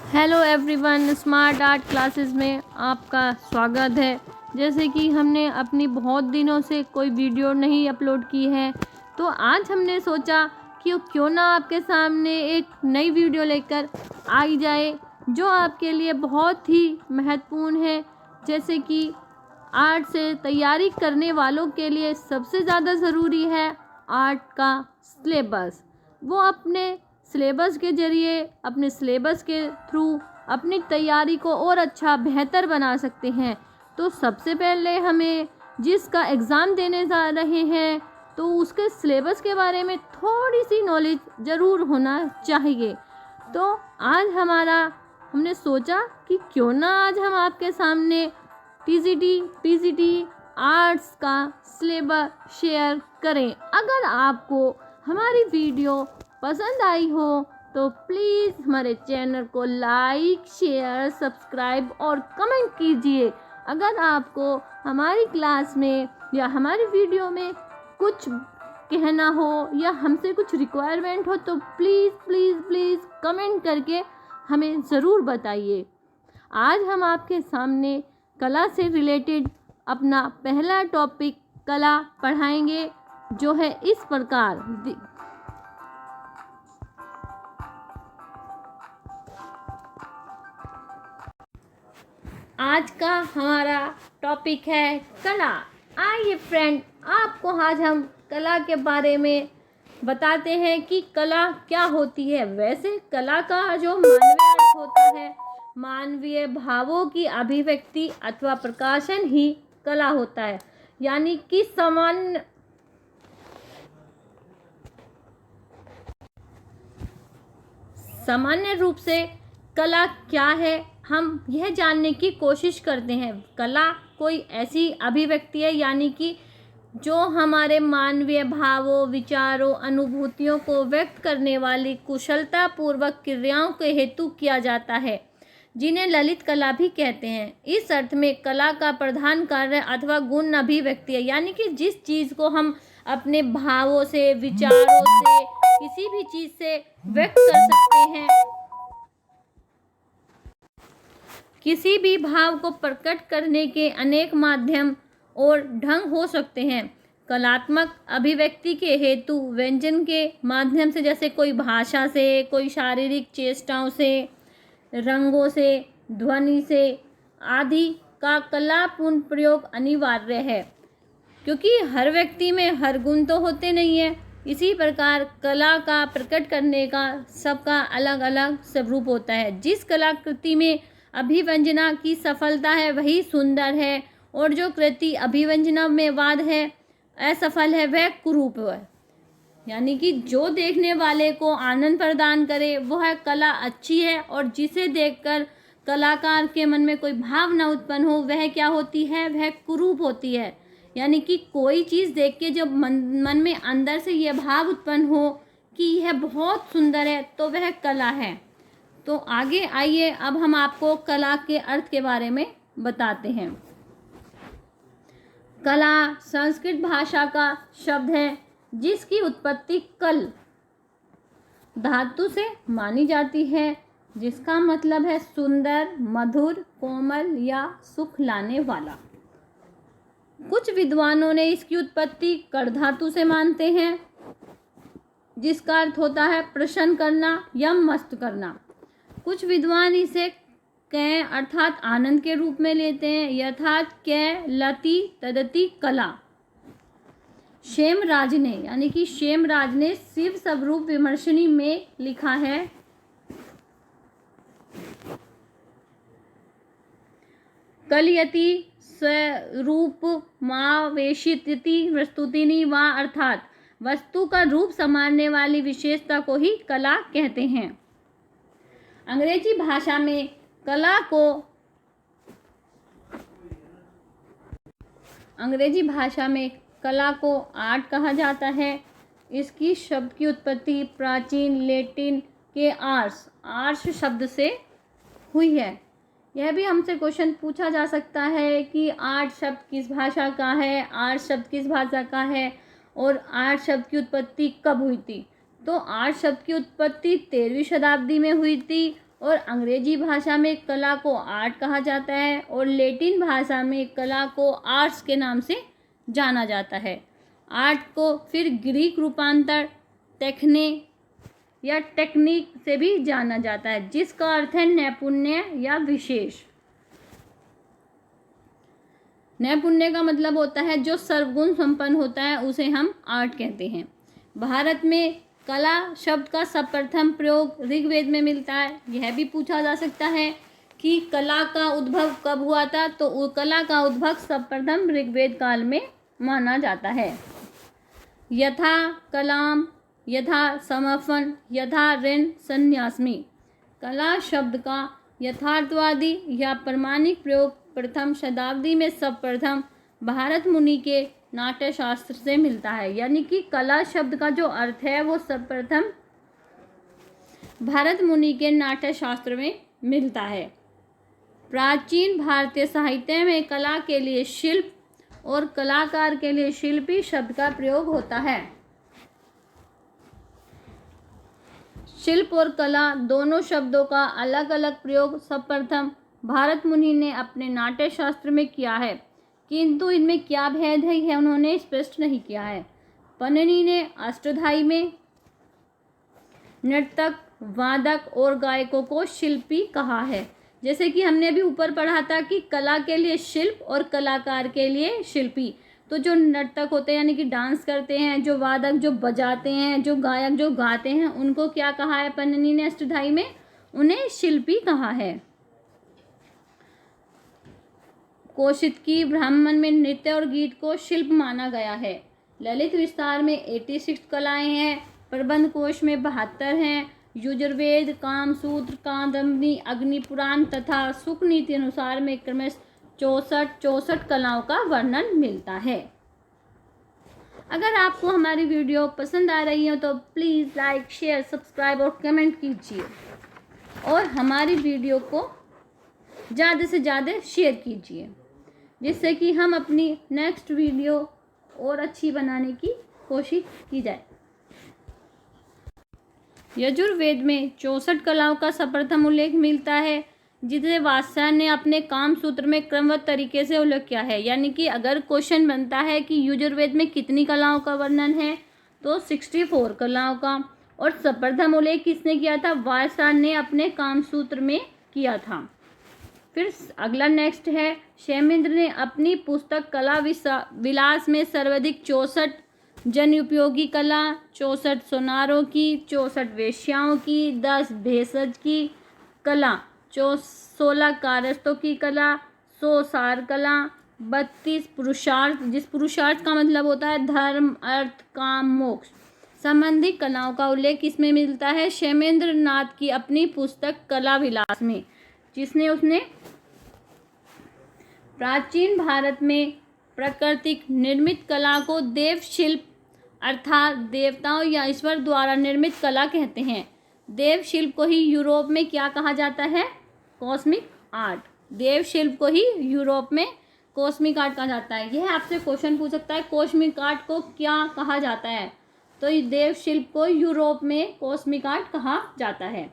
Hello everyone, smart art classes में आपका स्वागत है। जैसे कि हमने अपनी बहुत दिनों से कोई वीडियो नहीं अपलोड की है, तो आज हमने सोचा कि क्यों ना आपके सामने एक नई वीडियो लेकर आई जाए जो आपके लिए बहुत ही महत्वपूर्ण है। जैसे कि आर्ट से तैयारी करने वालों के लिए सबसे ज़्यादा ज़रूरी है आर्ट का सिलेबस। वो अपने सिलेबस के ज़रिए, अपने सिलेबस के थ्रू अपनी तैयारी को और अच्छा बेहतर बना सकते हैं। तो सबसे पहले हमें जिसका एग्ज़ाम देने जा रहे हैं तो उसके सिलेबस के बारे में थोड़ी सी नॉलेज ज़रूर होना चाहिए। तो आज हमने सोचा कि क्यों ना आज हम आपके सामने टीजीटी, पीजीटी, आर्ट्स का सिलेबस शेयर करें। अगर आपको हमारी वीडियो पसंद आई हो तो प्लीज़ हमारे चैनल को लाइक, शेयर, सब्सक्राइब और कमेंट कीजिए। अगर आपको हमारी क्लास में या हमारी वीडियो में कुछ कहना हो या हमसे कुछ रिक्वायरमेंट हो तो प्लीज़ प्लीज़ प्लीज़ कमेंट करके हमें ज़रूर बताइए। आज हम आपके सामने कला से रिलेटेड अपना पहला टॉपिक कला पढ़ाएंगे, जो है इस प्रकार। आज का हमारा टॉपिक है कला। आइए फ्रेंड, आपको आज हम कला के बारे में बताते हैं कि कला क्या होती है। वैसे कला का जो मानवीय अर्थ होता है, मानवीय भावों की अभिव्यक्ति अथवा प्रकाशन ही कला होता है। यानी कि सामान्य रूप से कला क्या है, हम यह जानने की कोशिश करते हैं। कला कोई ऐसी अभिव्यक्ति है यानी कि जो हमारे मानवीय भावों, विचारों, अनुभूतियों को व्यक्त करने वाली कुशलता पूर्वक क्रियाओं के हेतु किया जाता है, जिन्हें ललित कला भी कहते हैं। इस अर्थ में कला का प्रधान कार्य अथवा गुण अभिव्यक्ति है, यानी कि जिस चीज़ को हम अपने भावों से, विचारों से, किसी भी चीज़ से व्यक्त कर सकते हैं। किसी भी भाव को प्रकट करने के अनेक माध्यम और ढंग हो सकते हैं। कलात्मक अभिव्यक्ति के हेतु व्यंजन के माध्यम से, जैसे कोई भाषा से, कोई शारीरिक चेष्टाओं से, रंगों से, ध्वनि से आदि का कलापूर्ण प्रयोग अनिवार्य है, क्योंकि हर व्यक्ति में हर गुण तो होते नहीं है। इसी प्रकार कला का प्रकट करने का सबका अलग अलग स्वरूप होता है। जिस कलाकृति में अभिव्यंजना की सफलता है वही सुंदर है, और जो कृति अभिव्यंजना में वाद है, असफल है, वह कुरूप है। यानी कि जो देखने वाले को आनंद प्रदान करे वह कला अच्छी है, और जिसे देखकर कलाकार के मन में कोई भावना उत्पन्न हो वह क्या होती है, वह कुरूप होती है। यानी कि कोई चीज़ देख के जब मन में अंदर से यह भाव उत्पन्न हो कि यह बहुत सुंदर है तो वह कला है। तो आगे आइए, अब हम आपको कला के अर्थ के बारे में बताते हैं। कला संस्कृत भाषा का शब्द है जिसकी उत्पत्ति कल धातु से मानी जाती है, जिसका मतलब है सुंदर, मधुर, कोमल या सुख लाने वाला। कुछ विद्वानों ने इसकी उत्पत्ति कर धातु से मानते हैं, जिसका अर्थ होता है प्रसन्न करना या मस्त करना। कुछ विद्वान इसे कै अर्थात आनंद के रूप में लेते हैं, यथात कै लति तदति कला। क्षेमराज ने, यानी कि क्षेमराज ने शिव स्वरूप विमर्शनी में लिखा है, कलयति स्वरूप मावेशिति वस्तुतिनि वा, अर्थात वस्तु का रूप संवारने वाली विशेषता को ही कला कहते हैं। अंग्रेजी भाषा में कला को आर्ट कहा जाता है। इसकी शब्द की उत्पत्ति प्राचीन लैटिन के आर्स शब्द से हुई है। यह भी हमसे क्वेश्चन पूछा जा सकता है कि आर्ट शब्द किस भाषा का है, आर्ट शब्द किस भाषा का है, और आर्ट शब्द की उत्पत्ति कब हुई थी। तो आर्ट शब्द की उत्पत्ति 13वीं शताब्दी में हुई थी, और अंग्रेजी भाषा में कला को आर्ट कहा जाता है और लैटिन भाषा में कला को आर्ट्स के नाम से जाना जाता है। आर्ट को फिर ग्रीक रूपांतर टेक्ने या टेक्निक से भी जाना जाता है, जिसका अर्थ है नैपुण्य या विशेष। नैपुण्य का मतलब होता है जो सर्वगुण संपन्न होता है, उसे हम आर्ट कहते हैं। भारत में कला शब्द का सर्वप्रथम प्रयोग ऋग्वेद में मिलता है। यह भी पूछा जा सकता है कि कला का उद्भव कब हुआ था, तो कला का उद्भव सर्वप्रथम ऋग्वेद काल में माना जाता है। यथा कलाम, यथा समर्पण, यथा ऋण संन्यासमी। कला शब्द का यथार्थवादी या प्रमाणिक प्रयोग प्रथम शताब्दी में सर्वप्रथम भारत मुनि के नाट्य शास्त्र से मिलता है। यानी कि कला शब्द का जो अर्थ है वो सर्वप्रथम भारत मुनि के नाट्य शास्त्र में मिलता है। प्राचीन भारतीय साहित्य में कला के लिए शिल्प और कलाकार के लिए शिल्पी शब्द का प्रयोग होता है। शिल्प और कला दोनों शब्दों का अलग अलग प्रयोग सर्वप्रथम भारत मुनि ने अपने नाट्य शास्त्र में किया है, किंतु इनमें क्या भेद है यह उन्होंने स्पष्ट नहीं किया है। पन्निनी ने अष्टधाई में नर्तक, वादक और गायकों को शिल्पी कहा है। जैसे कि हमने अभी ऊपर पढ़ा था कि कला के लिए शिल्प और कलाकार के लिए शिल्पी। तो जो नर्तक होते हैं यानी कि डांस करते हैं, जो वादक जो बजाते हैं, जो गायक जो गाते हैं, उनको क्या कहा है पन्निनी ने अष्टधाई में? उन्हें शिल्पी कहा है। कौशिकी ब्राह्मण में नृत्य और गीत को शिल्प माना गया है। ललित विस्तार में 86 कलाएं हैं। प्रबंध कोश में 72 हैं। यजुर्वेद, कामसूत्र, कादम्बनी, अग्निपुराण तथा सुख नीति अनुसार में क्रमश 64 कलाओं का वर्णन मिलता है। अगर आपको हमारी वीडियो पसंद आ रही हो तो प्लीज़ लाइक, शेयर, सब्सक्राइब और कमेंट कीजिए और हमारी वीडियो को ज़्यादा से ज़्यादा शेयर कीजिए, जिससे कि हम अपनी नेक्स्ट वीडियो और अच्छी बनाने की कोशिश की जाए। यजुर्वेद में 64 कलाओं का सर्वप्रथम उल्लेख मिलता है, जिसे वात्स्यायन ने अपने काम सूत्र में क्रमबद्ध तरीके से उल्लेख किया है। यानी कि अगर क्वेश्चन बनता है कि यजुर्वेद में कितनी कलाओं का वर्णन है, तो 64 कलाओं का। और सर्वप्रथम उल्लेख किसने किया था? वात्स्यायन ने अपने काम सूत्र में किया था। फिर अगला नेक्स्ट है, क्षेमेंद्र ने अपनी पुस्तक कला विलास में सर्वाधिक 64 जन उपयोगी कला, 64 सोनारों की, 64 वेश्याओं की, 10 भेषज की कला, 16 कारस्तों की कला, 100 सार कला, 32 पुरुषार्थ, जिस पुरुषार्थ का मतलब होता है धर्म, अर्थ, काम, मोक्ष संबंधी कलाओं का उल्लेख इसमें मिलता है क्षेमेंद्र नाथ की अपनी पुस्तक कला विलास में, जिसने उसने प्राचीन भारत में प्राकृतिक निर्मित कला को देव शिल्प अर्थात देवताओं या ईश्वर द्वारा निर्मित कला कहते हैं। देव शिल्प को ही यूरोप में क्या कहा जाता है? Cosmic art. देव शिल्प को ही यूरोप में कॉस्मिक आर्ट कहा जाता है। यह आपसे क्वेश्चन पूछ सकता है, कॉस्मिक आर्ट को क्या कहा जाता है? तो देव शिल्प को यूरोप में कॉस्मिक आर्ट कहा जाता है।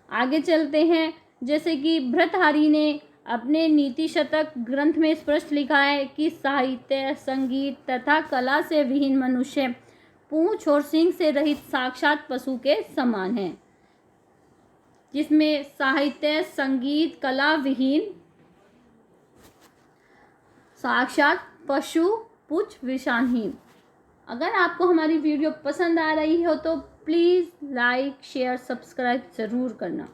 आगे चलते हैं। जैसे कि भर्तृहरि ने अपने नीति शतक ग्रंथ में स्पष्ट लिखा है कि साहित्य, संगीत तथा कला से विहीन मनुष्य पूंछ और सींग से रहित साक्षात पशु के समान है। जिसमें साहित्य, संगीत, कला विहीन साक्षात पशु, पूंछ विषाणहीन। अगर आपको हमारी वीडियो पसंद आ रही हो तो प्लीज़ लाइक, शेयर, सब्सक्राइब ज़रूर करना।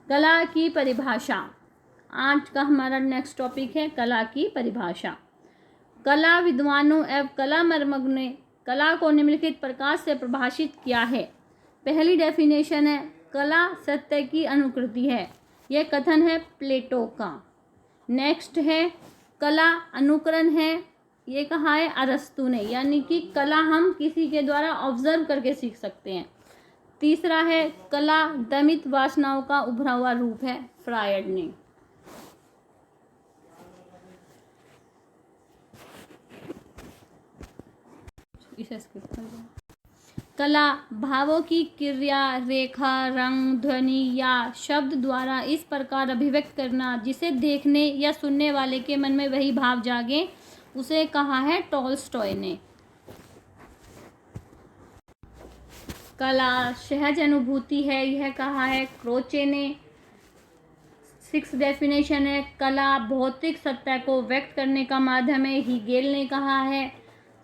कला की परिभाषा, आज का हमारा नेक्स्ट टॉपिक है कला की परिभाषा। कला विद्वानों एवं कला मर्मज्ञों ने कला को निम्नलिखित प्रकार से परिभाषित किया है। पहली डेफिनेशन है, कला सत्य की अनुकृति है। यह कथन है प्लेटो का। नेक्स्ट है, कला अनुकरण है। ये कहा है अरस्तु ने, यानी कि कला हम किसी के द्वारा ऑब्जर्व करके सीख सकते हैं। तीसरा है, कला दमित वासनाओं का उभरा हुआ रूप है, फ्रायड ने। इसे स्किप कर दो। कला भावों की क्रिया, रेखा, रंग, ध्वनि या शब्द द्वारा इस प्रकार अभिव्यक्त करना जिसे देखने या सुनने वाले के मन में वही भाव जागे, उसे कहा है टॉलस्टॉय ने। कला सहज अनुभूति है, यह कहा है क्रोचे ने। 6 डेफिनेशन है, कला भौतिक सत्ता को व्यक्त करने का माध्यम है, हीगेल ने कहा है।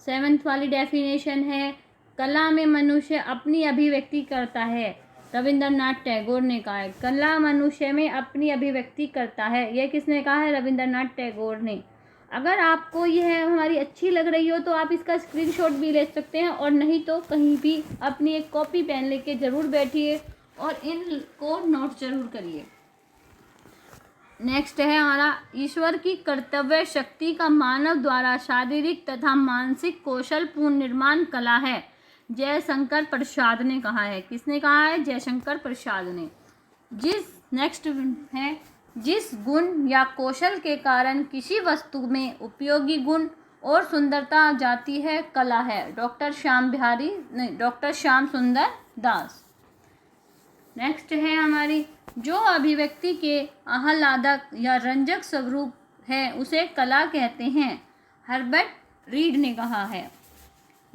7th वाली डेफिनेशन है, कला में मनुष्य अपनी अभिव्यक्ति करता है, रविंद्रनाथ टैगोर ने कहा है। कला मनुष्य में अपनी अभिव्यक्ति करता है, यह किसने कहा है? रविंद्रनाथ टैगोर ने। अगर आपको यह हमारी अच्छी लग रही हो तो आप इसका स्क्रीनशॉट भी ले सकते हैं, और नहीं तो कहीं भी अपनी एक कॉपी पेन लेके ज़रूर बैठिए और इनको नोट जरूर करिए। नेक्स्ट है हमारा, ईश्वर की कर्तव्य शक्ति का मानव द्वारा शारीरिक तथा मानसिक कौशल पूर्ण निर्माण कला है, जयशंकर प्रसाद ने कहा है। किसने कहा है? जयशंकर प्रसाद ने। नेक्स्ट है, जिस गुण या कौशल के कारण किसी वस्तु में उपयोगी गुण और सुंदरता आ जाती है, कला है, डॉक्टर श्याम सुंदर दास। नेक्स्ट है हमारी, जो अभिव्यक्ति के आह्लादक या रंजक स्वरूप है उसे कला कहते हैं, हर्बर्ट रीड ने कहा है।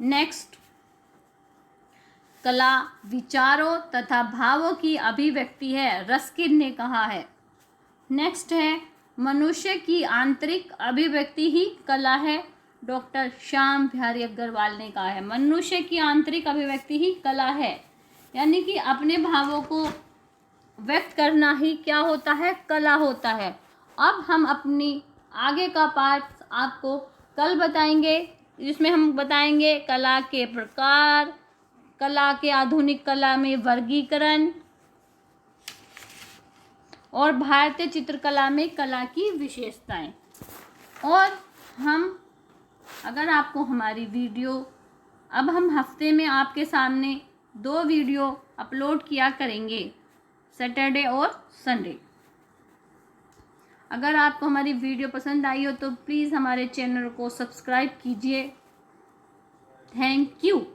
नेक्स्ट, कला विचारों तथा भावों की अभिव्यक्ति है, रस्किन ने कहा है। नेक्स्ट है, मनुष्य की आंतरिक अभिव्यक्ति ही कला है, डॉक्टर श्याम बिहारी अग्रवाल ने कहा है। मनुष्य की आंतरिक अभिव्यक्ति ही कला है, यानी कि अपने भावों को व्यक्त करना ही क्या होता है? कला होता है। अब हम अपनी आगे का पार्ट आपको कल बताएंगे, जिसमें हम बताएंगे कला के प्रकार, कला के आधुनिक कला में वर्गीकरण और भारतीय चित्रकला में कला की विशेषताएं। और अगर आपको हमारी वीडियो, अब हम हफ्ते में आपके सामने 2 वीडियो अपलोड किया करेंगे, सैटरडे और संडे। अगर आपको हमारी वीडियो पसंद आई हो तो प्लीज़ हमारे चैनल को सब्सक्राइब कीजिए। Thank you.